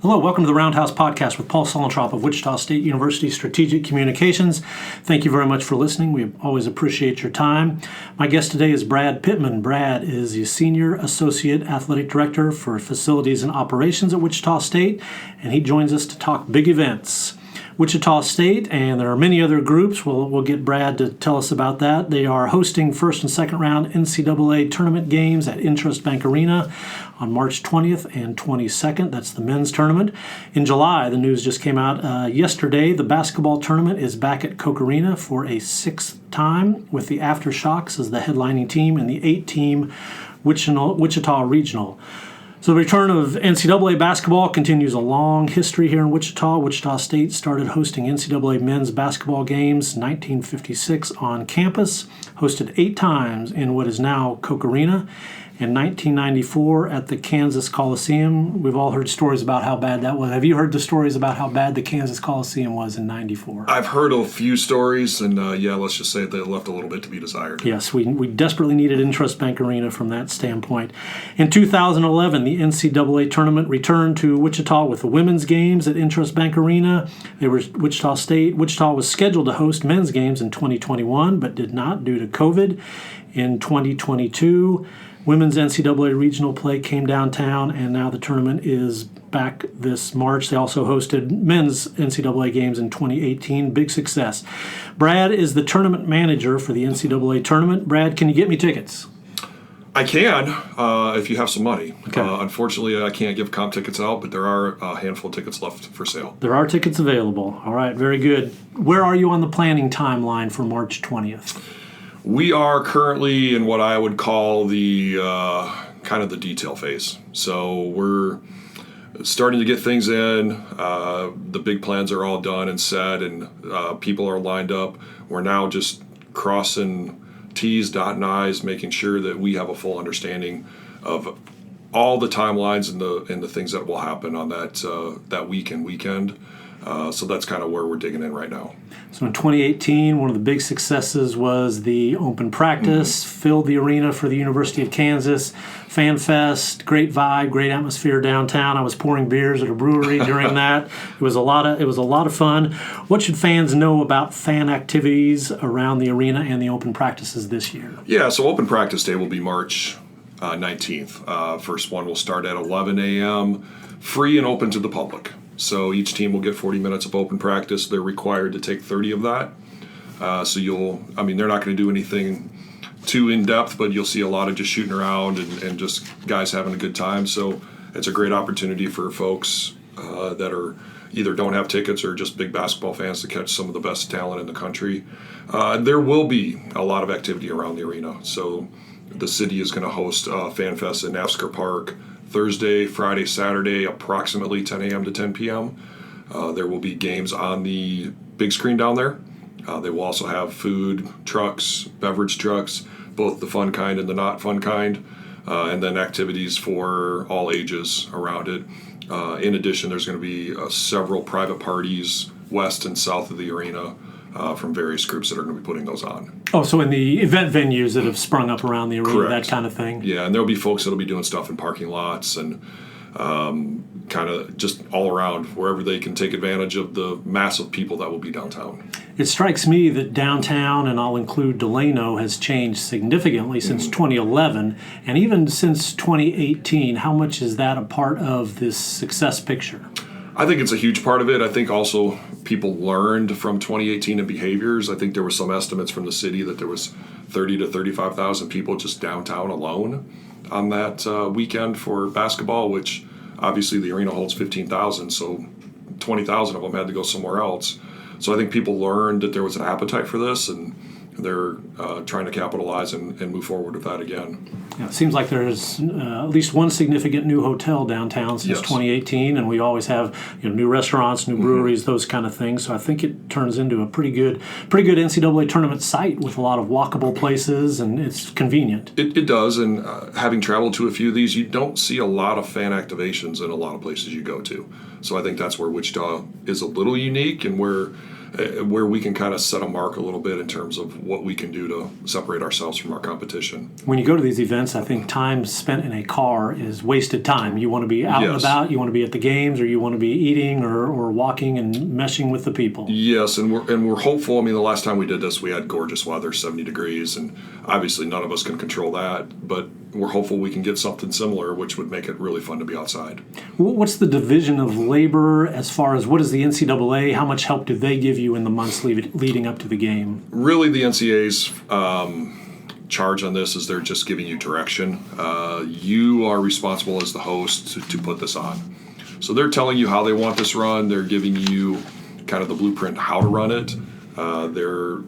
Hello, welcome to the Roundhouse podcast with Paul Solentrop of Wichita State University Strategic Communications. Thank you very much for listening. We always appreciate your time. My guest today is Brad Pittman. Brad is the Senior Associate Athletic Director for Facilities and Operations at Wichita State, and he joins us to talk big events. Wichita State, and there are many other groups. We'll get Brad to tell us about that. They are hosting first and second round NCAA Tournament games at Intrust Bank Arena on March 20th and 22nd. That's the men's tournament. In July, the news just came out yesterday, the basketball tournament is back at Koch Arena for a sixth time with the AfterShocks as the headlining team and the 8-team Wichita Regional. So the return of NCAA basketball continues a long history here in Wichita. Wichita State started hosting NCAA men's basketball games in 1956 on campus, hosted 8 times in what is now Koch Arena. In 1994 at the Kansas Coliseum. We've all heard stories about how bad that was. Have you heard the stories about how bad the Kansas Coliseum was in 94? I've heard a few stories, and let's just say they left a little bit to be desired. Yes, we desperately needed Intrust Bank Arena from that standpoint. In 2011, the NCAA Tournament returned to Wichita with the women's games at Intrust Bank Arena. They were Wichita State. Wichita was scheduled to host men's games in 2021, but did not due to COVID. In 2022, women's NCAA regional play came downtown, and now the tournament is back this March. They also hosted men's NCAA games in 2018. Big success. Brad is the tournament manager for the NCAA tournament. Brad, can you get me tickets? I can, if you have some money. Okay. Unfortunately, I can't give comp tickets out, but there are a handful of tickets left for sale. There are tickets available. All right, very good. Where are you on the planning timeline for March 20th? We are currently in what I would call the kind of the detail phase. So we're starting to get things in. The big plans are all done and set, and people are lined up. We're now just crossing T's, dotting I's, making sure that we have a full understanding of all the timelines and the things that will happen on that weekend. So that's kind of where we're digging in right now. So in 2018, one of the big successes was the open practice, filled the arena for the University of Kansas, Fan Fest, great vibe, great atmosphere downtown. I was pouring beers at a brewery during that. It was a lot of fun. What should fans know about fan activities around the arena and the open practices this year? Yeah, so open practice day will be March 19th. First one will start at 11 a.m., free and open to the public. So each team will get 40 minutes of open practice. They're required to take 30 of that. They're not going to do anything too in-depth, but you'll see a lot of just shooting around and just guys having a good time. So it's a great opportunity for folks that are either don't have tickets or just big basketball fans to catch some of the best talent in the country. There will be a lot of activity around the arena. So the city is going to host Fan Fest in NASCAR Park Thursday, Friday, Saturday, approximately 10 a.m. to 10 p.m. There will be games on the big screen down there. They will also have food trucks, beverage trucks, both the fun kind and the not fun kind, and then activities for all ages around it. In addition, there's going to be several private parties west and south of the arena from various groups that are going to be putting those on. Oh, so in the event venues that have sprung up around the arena, Correct. That kind of thing? Yeah, and there'll be folks that'll be doing stuff in parking lots and kind of just all around wherever they can take advantage of the massive people that will be downtown. It strikes me that downtown, and I'll include Delano, has changed significantly since 2011, and even since 2018. How much is that a part of this success picture? I think it's a huge part of it. I think also people learned from 2018 and behaviors. I think there were some estimates from the city that there was 30 to 35,000 people just downtown alone on that weekend for basketball, which obviously the arena holds 15,000, so 20,000 of them had to go somewhere else. So I think people learned that there was an appetite for this, and they're trying to capitalize and move forward with that again. Yeah, it seems like there's at least one significant new hotel downtown since 2018, and we always have new restaurants, new breweries, those kind of things. So I think it turns into a pretty good NCAA tournament site with a lot of walkable places, and it's convenient. It does, and having traveled to a few of these, you don't see a lot of fan activations in a lot of places you go to. So I think that's where Wichita is a little unique, and where where we can kind of set a mark a little bit in terms of what we can do to separate ourselves from our competition. When you go to these events, I think time spent in a car is wasted time. You want to be out and about, you want to be at the games, or you want to be eating or walking and meshing with the people. Yes, and we're hopeful. I mean, the last time we did this, we had gorgeous weather, 70 degrees, and obviously none of us can control that, but we're hopeful we can get something similar, which would make it really fun to be outside. What's the division of labor as far as what is the NCAA? How much help do they give you in the months leading up to the game? Really, the NCAA's charge on this is they're just giving you direction. You are responsible as the host to put this on. So they're telling you how they want this run. They're giving you kind of the blueprint how to run it. They're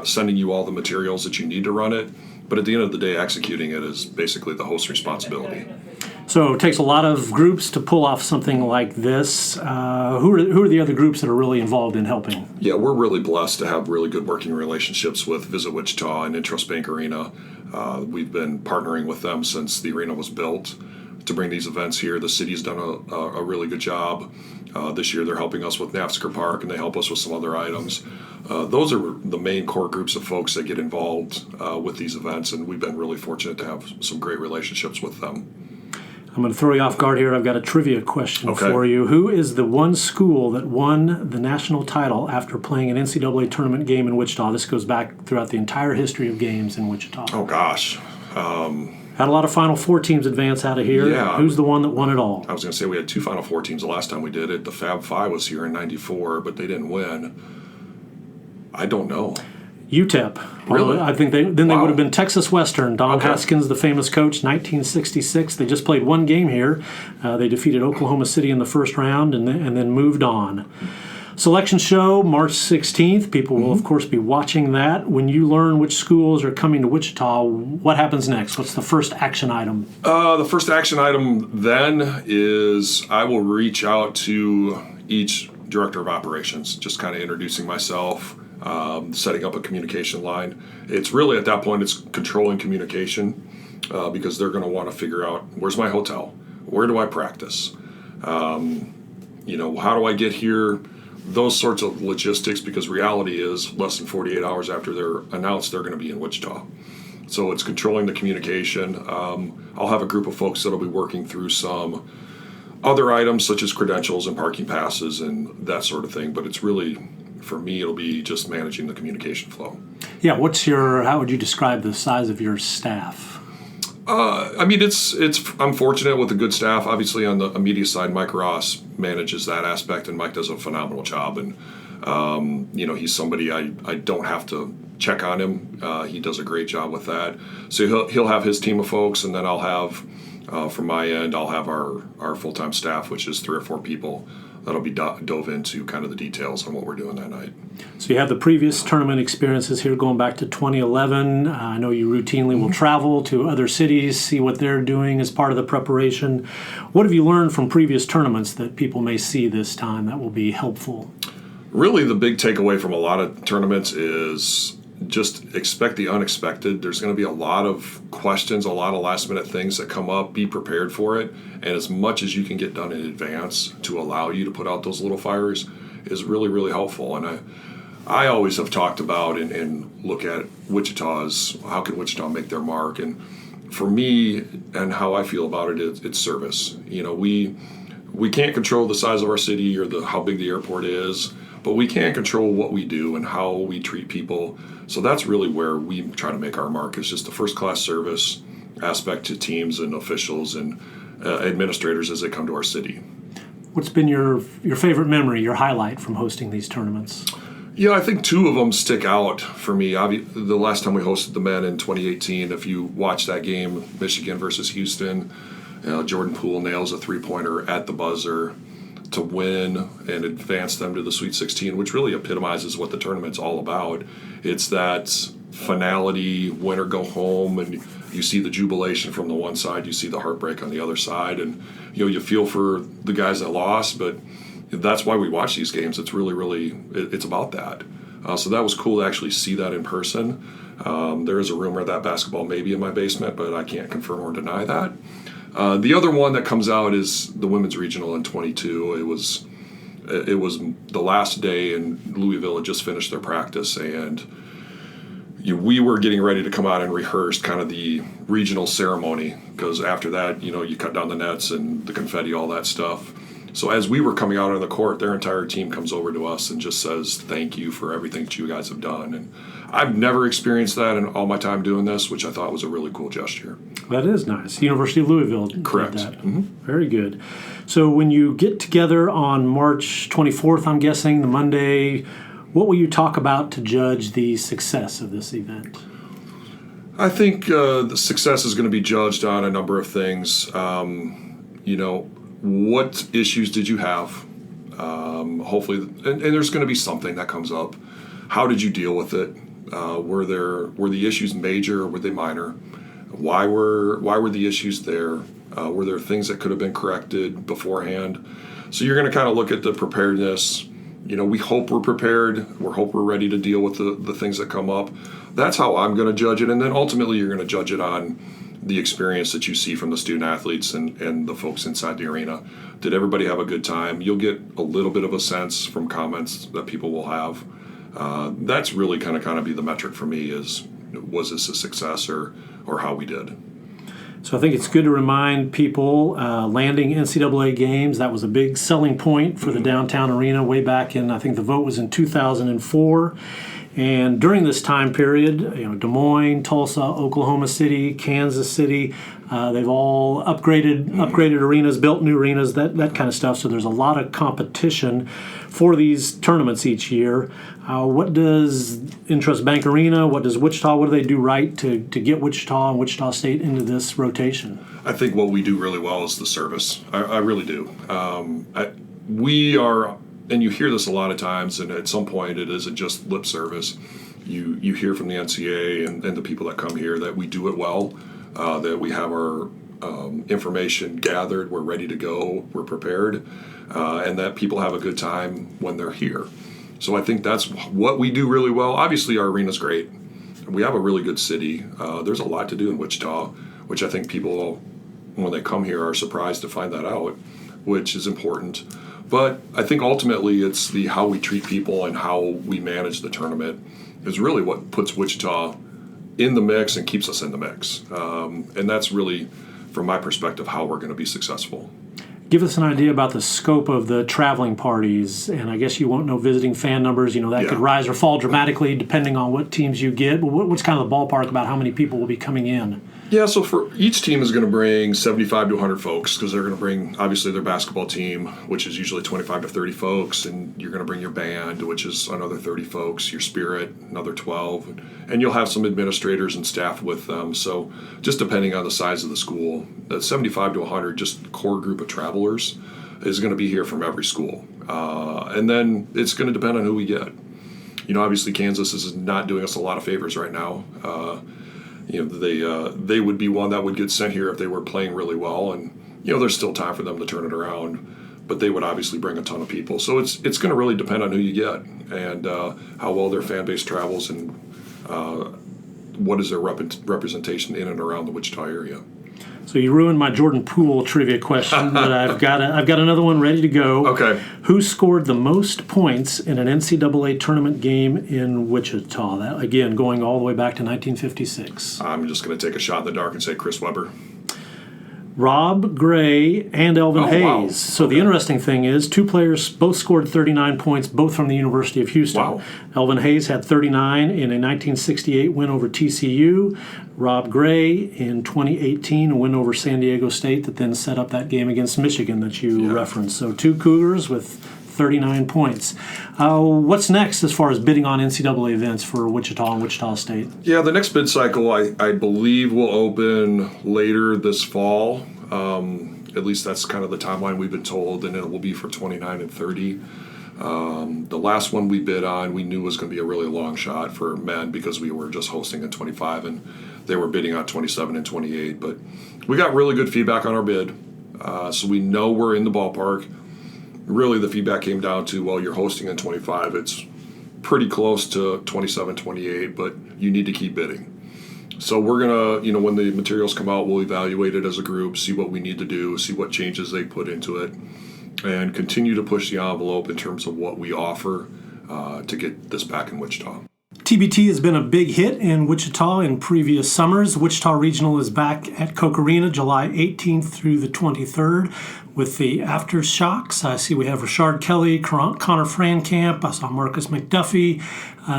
sending you all the materials that you need to run it. But at the end of the day, executing it is basically the host's responsibility. So it takes a lot of groups to pull off something like this. Who are the other groups that are really involved in helping? Yeah, we're really blessed to have really good working relationships with Visit Wichita and Intrust Bank Arena. We've been partnering with them since the arena was built to bring these events here. The city's done a really good job. This year they're helping us with NAFSCAR Park, and they help us with some other items. Those are the main core groups of folks that get involved with these events, and we've been really fortunate to have some great relationships with them. I'm going to throw you off guard here. I've got a trivia question for you. Who is the one school that won the national title after playing an NCAA tournament game in Wichita? This goes back throughout the entire history of games in Wichita. Oh, gosh. Had a lot of Final Four teams advance out of here. Yeah. Who's the one that won it all? I was going to say we had two Final Four teams the last time we did it. The Fab Five was here in '94, but they didn't win. I don't know. UTEP. Really? I think they would have been Texas Western. Don Haskins, the famous coach, 1966. They just played one game here. They defeated Oklahoma City in the first round and then moved on. Selection show, March 16th. People will, of course, be watching that. When you learn which schools are coming to Wichita, what happens next? What's the first action item? The first action item then is I will reach out to each director of operations, just kind of introducing myself, setting up a communication line. It's really at that point, it's controlling communication because they're going to want to figure out, where's my hotel? Where do I practice? How do I get here? Those sorts of logistics, because reality is less than 48 hours after they're announced, they're going to be in Wichita. So it's controlling the communication. I'll have a group of folks that'll be working through some other items such as credentials and parking passes and that sort of thing. But it's really, for me, it'll be just managing the communication flow. Yeah, how would you describe the size of your staff? I'm fortunate with a good staff. Obviously, on the media side, Mike Ross manages that aspect, and Mike does a phenomenal job. And he's somebody I don't have to check on him. He does a great job with that. So he'll have his team of folks, and then I'll have, from my end, I'll have our full-time staff, which is 3 or 4 people that'll be dove into kind of the details on what we're doing that night. So you have the previous tournament experiences here going back to 2011. I know you routinely will travel to other cities, see what they're doing as part of the preparation. What have you learned from previous tournaments that people may see this time that will be helpful? Really, the big takeaway from a lot of tournaments is just expect the unexpected. There's going to be a lot of questions, a lot of last-minute things that come up. Be prepared for it. And as much as you can get done in advance to allow you to put out those little fires is really, really helpful. And I always have talked about and look at Wichita as how can Wichita make their mark. And for me and how I feel about it, it's service. We can't control the size of our city or how big the airport is, but we can control what we do and how we treat people. So that's really where we try to make our mark. It's just the first-class service aspect to teams and officials and administrators as they come to our city. What's been your favorite memory, your highlight from hosting these tournaments? Yeah, I think 2 of them stick out for me. The last time we hosted the men in 2018, if you watch that game, Michigan versus Houston, Jordan Poole nails a 3-pointer at the buzzer to win and advance them to the Sweet 16, which really epitomizes what the tournament's all about. It's that finality, win or go home, and you see the jubilation from the one side, you see the heartbreak on the other side, and you feel for the guys that lost, but that's why we watch these games. It's really, really, it's about that. So that was cool to actually see that in person. There is a rumor that basketball may be in my basement, but I can't confirm or deny that. The other one that comes out is the women's regional in 22. It was it was the last day, and Louisville had just finished their practice, and we were getting ready to come out and rehearse kind of the regional ceremony, because after that, you cut down the nets and the confetti, all that stuff. So as we were coming out on the court, their entire team comes over to us and just says, thank you for everything that you guys have done. And I've never experienced that in all my time doing this, which I thought was a really cool gesture. That is nice. University of Louisville did Correct. that. Mm-hmm. Very good. So when you get together on March 24th, I'm guessing, the Monday, what will you talk about to judge the success of this event? I think the success is going to be judged on a number of things. What issues did you have? Hopefully, and there's going to be something that comes up. How did you deal with it? Were the issues major or were they minor? Why were the issues there? Were there things that could have been corrected beforehand? So you're going to kind of look at the preparedness. We hope we're prepared. We hope we're ready to deal with the things that come up. That's how I'm going to judge it. And then ultimately you're going to judge it on the experience that you see from the student athletes and the folks inside the arena. Did everybody have a good time? You'll get a little bit of a sense from comments that people will have. That's really kind of be the metric for me is, was this a success or how we did? So I think it's good to remind people landing NCAA games, that was a big selling point for the downtown arena way back in, I think the vote was in 2004. And during this time period, Des Moines, Tulsa, Oklahoma City, Kansas City, they've all upgraded arenas, built new arenas, that kind of stuff. So there's a lot of competition for these tournaments each year. What does Intrust Bank Arena, what does Wichita, what do they do right to get Wichita and Wichita State into this rotation? I think what we do really well is the service. I really do. We are, and you hear this a lot of times, and at some point it isn't just lip service. You hear from the NCAA and the people that come here that we do it well, that we have our information gathered, we're ready to go, we're prepared, and that people have a good time when they're here. So I think that's what we do really well. Obviously our arena's great. We have a really good city. There's a lot to do in Wichita, which I think people, when they come here, are surprised to find that out, which is important. But I think ultimately it's the how we treat people and how we manage the tournament is really what puts Wichita in the mix and keeps us in the mix. And that's really, from my perspective, how we're going to be successful. Give us an idea about the scope of the traveling parties, and I guess you won't know visiting fan numbers. That could rise or fall dramatically depending on what teams you get. But what's kind of the ballpark about how many people will be coming in? Yeah, so for each team is going to bring 75 to 100 folks because they're going to bring, obviously, their basketball team, which is usually 25 to 30 folks, and you're going to bring your band, which is another 30 folks, your spirit, another 12, and you'll have some administrators and staff with them. So just depending on the size of the school, that 75 to 100, just core group of travelers, is going to be here from every school. And then it's going to depend on who we get. Obviously Kansas is not doing us a lot of favors right now. They would be one that would get sent here if they were playing really well, and there's still time for them to turn it around, but they would obviously bring a ton of people. So it's going to really depend on who you get and how well their fan base travels and what is their representation in and around the Wichita area. So you ruined my Jordan Poole trivia question, but I've got another one ready to go. Okay. Who scored the most points in an NCAA tournament game in Wichita? That, again, going all the way back to 1956. I'm just going to take a shot in the dark and say Chris Webber. Rob Gray and Elvin Hayes. Wow. So the interesting thing is, two players both scored 39 points, both from the University of Houston. Wow. Elvin Hayes had 39 in a 1968 win over TCU. Rob Gray in 2018, a win over San Diego State that then set up that game against Michigan that you referenced. So two Cougars with 39 points. What's next as far as bidding on NCAA events for Wichita and Wichita State? Yeah, the next bid cycle I believe will open later this fall. At least that's kind of the timeline we've been told, and it will be for 29 and 30. The last one we bid on we knew was going to be a really long shot for men because we were just hosting in 25 and they were bidding on 27 and 28. But we got really good feedback on our bid, so we know we're in the ballpark. Really, the feedback came down to, well, you're hosting in 25. It's pretty close to 27, 28, but you need to keep bidding. So we're going to, when the materials come out, we'll evaluate it as a group, see what we need to do, see what changes they put into it. and continue to push the envelope in terms of what we offer to get this back in Wichita. TBT has been a big hit in Wichita in previous summers. Wichita Regional is back at Koch Arena July 18th through the 23rd with the AfterShocks. I see we have Rashard Kelly, Connor Frankamp, I saw Marcus McDuffie,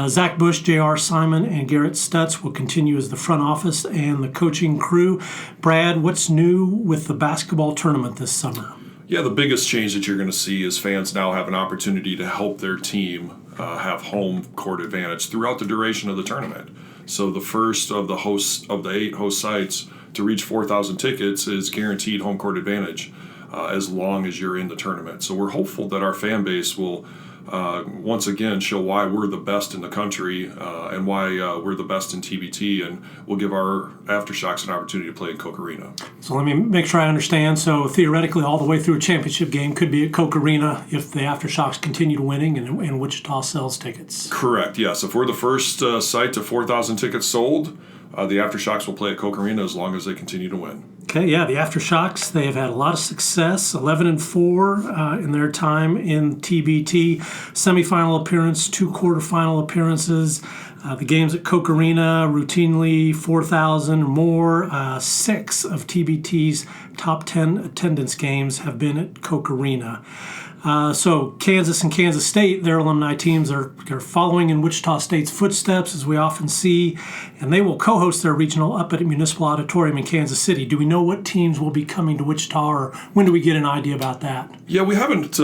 Zach Bush, J.R. Simon, and Garrett Stutz will continue as the front office and the coaching crew. Brad, what's new with the basketball tournament this summer? Yeah, the biggest change that you're going to see is fans now have an opportunity to help their team have home court advantage throughout the duration of the tournament. So the first of the 8 host sites to reach 4,000 tickets is guaranteed home court advantage as long as you're in the tournament. So we're hopeful that our fan base will once again show why we're the best in the country and why we're the best in TBT, and we'll give our AfterShocks an opportunity to play in Koch Arena. So let me make sure I understand. So theoretically, all the way through a championship game could be at Koch Arena if the AfterShocks continue winning and Wichita sells tickets. Correct, yes. If we're the first site to 4,000 tickets sold, the AfterShocks will play at Koch Arena as long as they continue to win. Okay, yeah, the AfterShocks, they have had a lot of success, 11-4 in their time in TBT, semifinal appearance, 2 quarterfinal appearances. The games at Koch Arena, routinely 4,000 or more. 6 of TBT's top 10 attendance games have been at Koch Arena. So Kansas and Kansas State, their alumni teams are following in Wichita State's footsteps, as we often see, and they will co-host their regional up at Municipal Auditorium in Kansas City. Do we know what teams will be coming to Wichita, or when do we get an idea about that? Yeah, we haven't.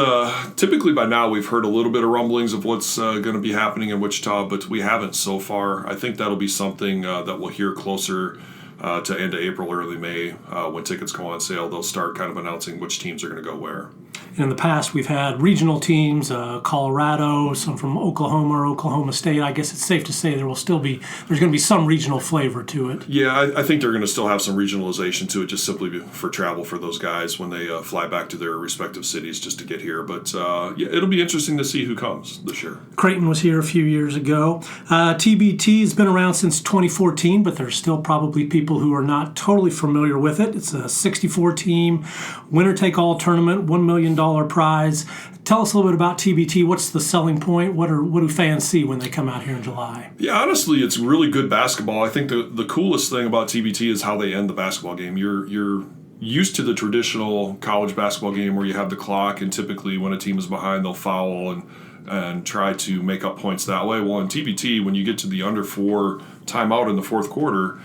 Typically by now we've heard a little bit of rumblings of what's going to be happening in Wichita, but we haven't so far. I think that'll be something that we'll hear closer to end of April, early May. When tickets go on sale, they'll start kind of announcing which teams are going to go where. And in the past, we've had regional teams, Colorado, some from Oklahoma or Oklahoma State. I guess it's safe to say there's going to be some regional flavor to it. Yeah, I think they're going to still have some regionalization to it, just simply for travel for those guys when they fly back to their respective cities just to get here. But yeah, it'll be interesting to see who comes this year. Creighton was here a few years ago. TBT has been around since 2014, but there's still probably people who are not totally familiar with it. It's a 64-team, winner-take-all tournament, $1 million prize. Tell us a little bit about TBT. What's the selling point? What do fans see when they come out here in July? Yeah, honestly, it's really good basketball. I think the coolest thing about TBT is how they end the basketball game. You're used to the traditional college basketball game where you have the clock, and typically when a team is behind, they'll foul and try to make up points that way. Well, in TBT, when you get to the under 4 timeout in the fourth quarter,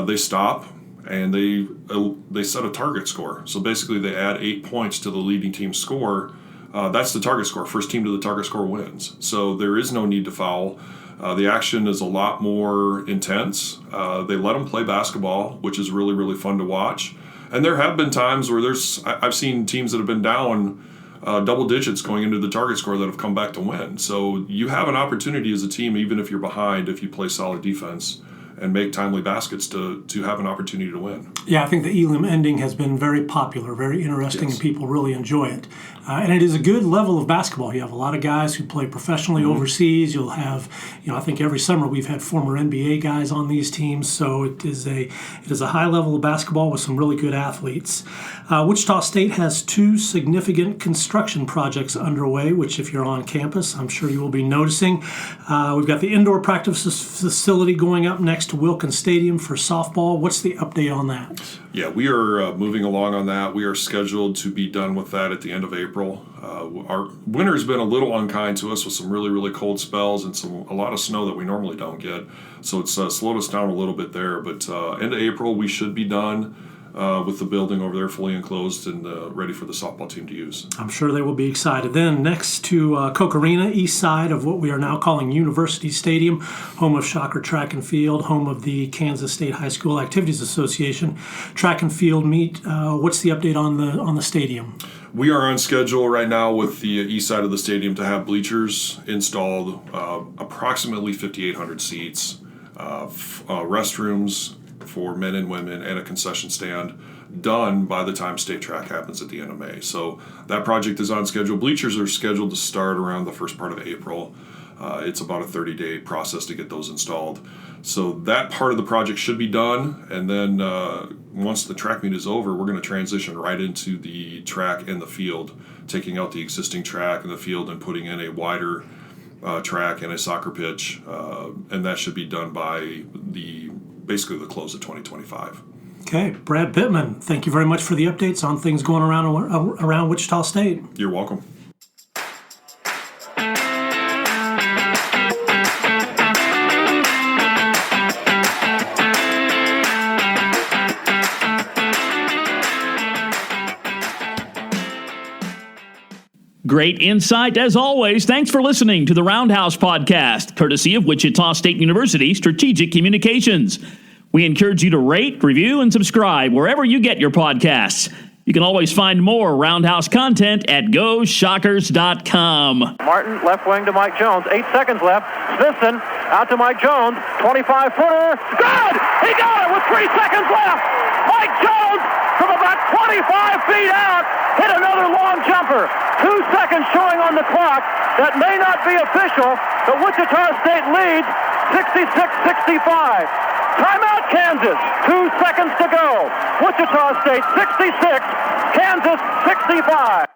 they stop and they set a target score. So basically they add 8 points to the leading team's score. That's the target score. First team to the target score wins. So there is no need to foul. The action is a lot more intense. They let them play basketball, which is really, really fun to watch. And there have been times where I've seen teams that have been down double digits going into the target score that have come back to win. So you have an opportunity as a team, even if you're behind, if you play solid defense and make timely baskets to have an opportunity to win. Yeah, I think the Elam Ending has been very popular, very interesting, Yes. and people really enjoy it. And it is a good level of basketball. You have a lot of guys who play professionally overseas. You'll have, I think every summer we've had former NBA guys on these teams. So it is a high level of basketball with some really good athletes. Wichita State has 2 significant construction projects underway, which if you're on campus, I'm sure you will be noticing. We've got the indoor practice facility going up next to Wilkins Stadium for softball. What's the update on that? Yeah, we are moving along on that. We are scheduled to be done with that at the end of April. Our winter has been a little unkind to us with some really, really cold spells and a lot of snow that we normally don't get. So it's slowed us down a little bit there. But end of April, we should be done with the building over there fully enclosed and ready for the softball team to use. I'm sure they will be excited. Then next to Koch Arena, east side of what we are now calling University Stadium, home of Shocker Track and Field, home of the Kansas State High School Activities Association track and field meet. What's the update on the stadium? We are on schedule right now with the east side of the stadium to have bleachers installed, approximately 5,800 seats, restrooms for men and women, and a concession stand done by the time state track happens at the end of May. So that project is on schedule. Bleachers are scheduled to start around the first part of April. It's about a 30-day process to get those installed. So that part of the project should be done, and then once the track meet is over, we're going to transition right into the track and the field, taking out the existing track and the field and putting in a wider track and a soccer pitch, and that should be done by basically the close of 2025. Okay, Brad Pittman, thank you very much for the updates on things going around Wichita State. You're welcome. Great insight as always. Thanks for listening to the Roundhouse podcast, courtesy of Wichita State University Strategic Communications. We encourage you to rate, review, and subscribe wherever you get your podcasts. You can always find more Roundhouse content at GoShockers.com. Martin, left wing to Mike Jones. 8 seconds left. Smithson out to Mike Jones. 25-footer. Good! He got it with 3 seconds left. Mike Jones from about 25 feet out hit another long jumper. 2 seconds showing on the clock. That may not be official, but Wichita State leads 66-65. Timeout, Kansas. 2 seconds to go. Wichita State 66, Kansas 65.